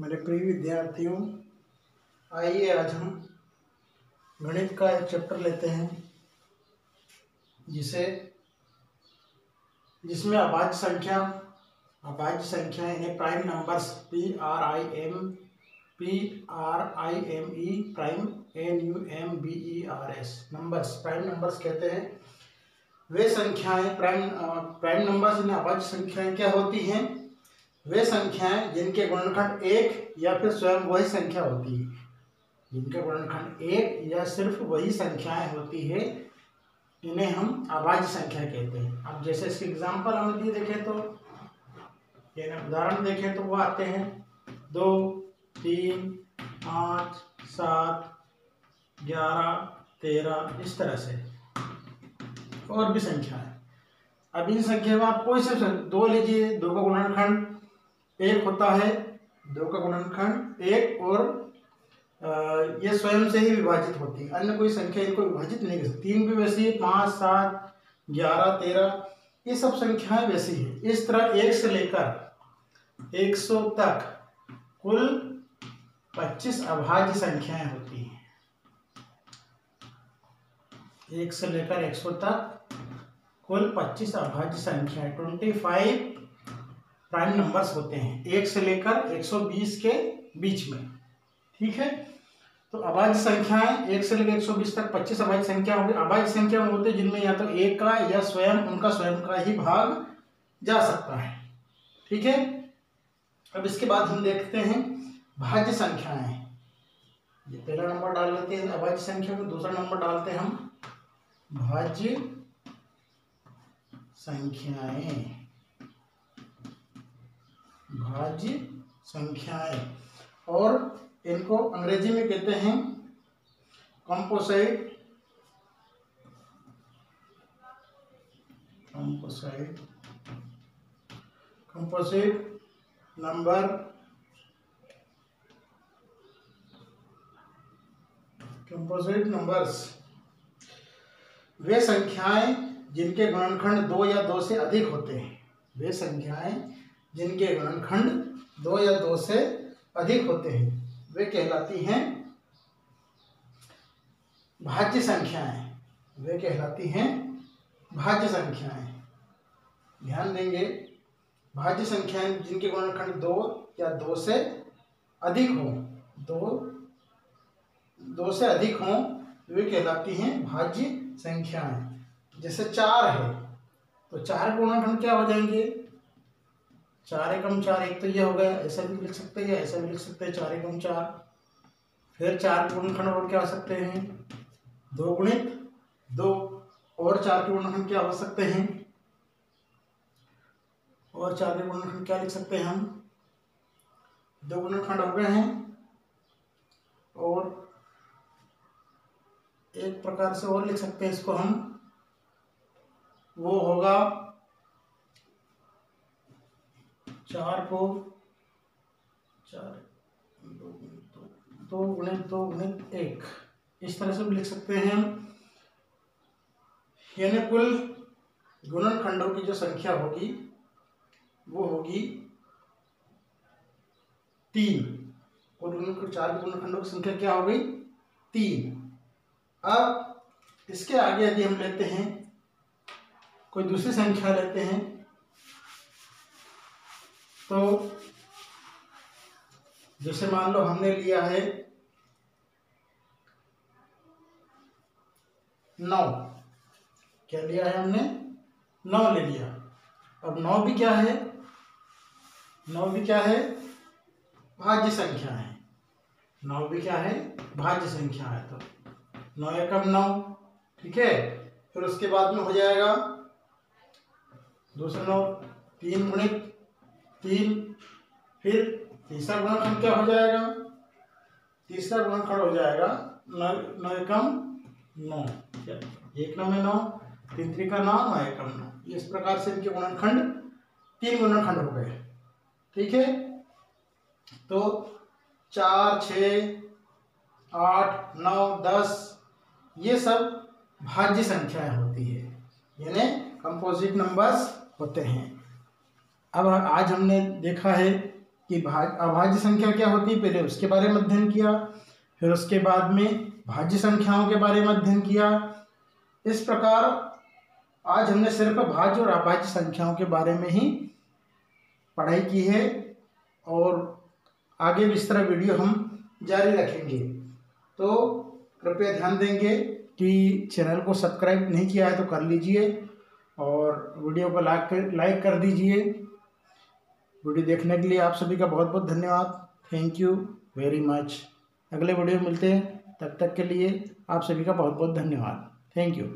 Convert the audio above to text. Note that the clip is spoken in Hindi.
मेरे प्रिय विद्यार्थियों, आइए आज हम गणित का एक चैप्टर लेते हैं जिसमें अभाज्य संख्या यानी prime numbers PRIME prime numbers कहते हैं। वे संख्याएं प्राइम नंबर्स यानी अभाज्य संख्याएं क्या होती हैं? वे संख्याएं जिनके गुणनखंड एक या फिर स्वयं वही संख्या होती है, जिनके गुणनखंड एक या सिर्फ वही संख्याएं होती है, इन्हें हम अभाज्य संख्या कहते हैं। अब जैसे इसके एग्जाम्पल हम दिए देखें तो यानी उदाहरण देखें तो वो आते हैं 2, 3, 5, 7, 11, 13 इस तरह से और भी संख्या है। अब इन संख्या में आप कोई से 2 लीजिए, 2 का गुणनखंड 1 होता है, 2 का गुणनखंड 1 और ये स्वयं से ही विभाजित होती है, अन्य कोई संख्या इनको विभाजित नहीं कर सकती। 3 भी वैसी है, 5, 7, 11, 13 ये सब संख्याएं वैसी है। इस तरह 1 से लेकर 100 तक कुल 25 अभाज्य संख्याएं होती हैं। 1 से लेकर 100 तक कुल 25 अभाज्य संख्याएं 25 प्राइम नंबर्स होते हैं, 1 से लेकर 120 के बीच में। ठीक है, तो अभाज्य संख्याएं 1 से लेकर 120 तक 25 अभाज्य संख्या होगी। अभाज्य संख्या होते हैं जिनमें या तो एक का या उनका स्वयं का ही भाग जा सकता है। ठीक है, अब इसके बाद हम देखते हैं भाज्य संख्याएं। ये पहला नंबर डाल लेते हैं अभाज्य संख्या में, दूसरा नंबर डालते हैं हम भाज्य संख्याएं। भाज्य संख्याएं और इनको अंग्रेजी में कहते हैं कंपोजिट नंबर कंपोजिट नंबर्स। वे संख्याएं जिनके गुणनखंड 2 या 2 से अधिक होते हैं। वे संख्याएं जिनके गुणनखंड 2 या 2 से अधिक होते हैं वे कहलाती हैं भाज्य संख्याएं। वे कहलाती हैं भाज्य संख्याएं। ध्यान देंगे, भाज्य संख्याएं जिनके गुणनखंड 2 या 2 से अधिक हो, 2 से अधिक हो, वे कहलाती हैं भाज्य संख्याएं। जैसे 4 है तो 4 के गुणनखंड क्या हो जाएंगे? 4 एकम 4, एक तो ये हो गया, ऐसा भी लिख सकते हैं, ऐसा भी लिख सकते हैं 4 एकम 4। फिर 4 के गुणनखंड और क्या हो सकते हैं? 2 गुणित 2। और 4 के गुणनखंड क्या हो सकते हैं? और 4 के गुणनखंड क्या लिख सकते हैं हम? 2 गुणनखंड हो गए हैं। और एक प्रकार से और लिख सकते हैं इसको हम, वो होगा 4 को 2 गुणित 2 गुणित 1 इस तरह से भी लिख सकते हैं हम। यानी कुल गुणनखंडों की जो संख्या होगी वो होगी 3। कुल 4 गुणनखंडों की संख्या क्या हो गई? 3। अब इसके आगे यदि हम लेते हैं कोई दूसरी संख्या लेते हैं तो जैसे मान लो हमने लिया है 9। क्या लिया है हमने? 9 ले लिया। अब 9 भी क्या है? 9 भी क्या है? भाज्य संख्या है। 9 भी क्या है? भाज्य संख्या है। तो 9 एकम 9। ठीक है, फिर उसके बाद में हो जाएगा दूसरा 9, 3 गुणित 3। फिर तीसरा गुणनखंड क्या हो जाएगा? तीसरा गुणनखंड हो जाएगा 9 एकम 9। 1 9 में 9, 3 3 का 9, 9 एकम 9। इस प्रकार से इनके गुणनखंड 3 गुणनखंड हो गए। ठीक है, तो 4, 6, 8, 9, 10 ये सब भाज्य संख्याएं होती है, यानी कंपोजिट नंबर्स होते हैं। अब आज हमने देखा है कि अभाज्य संख्या क्या होती है, पहले उसके बारे में अध्ययन किया, फिर उसके बाद में भाज्य संख्याओं के बारे में अध्ययन किया। इस प्रकार आज हमने सिर्फ भाज्य और अभाज्य संख्याओं के बारे में ही पढ़ाई की है और आगे भी इस तरह वीडियो हम जारी रखेंगे। तो कृपया ध्यान देंगे कि चैनल को सब्सक्राइब नहीं किया है तो कर लीजिए और वीडियो को लाइक कर दीजिए। वीडियो देखने के लिए आप सभी का बहुत बहुत धन्यवाद। Thank you very much. अगले वीडियो में मिलते हैं, तब तक के लिए आप सभी का बहुत बहुत धन्यवाद। Thank you.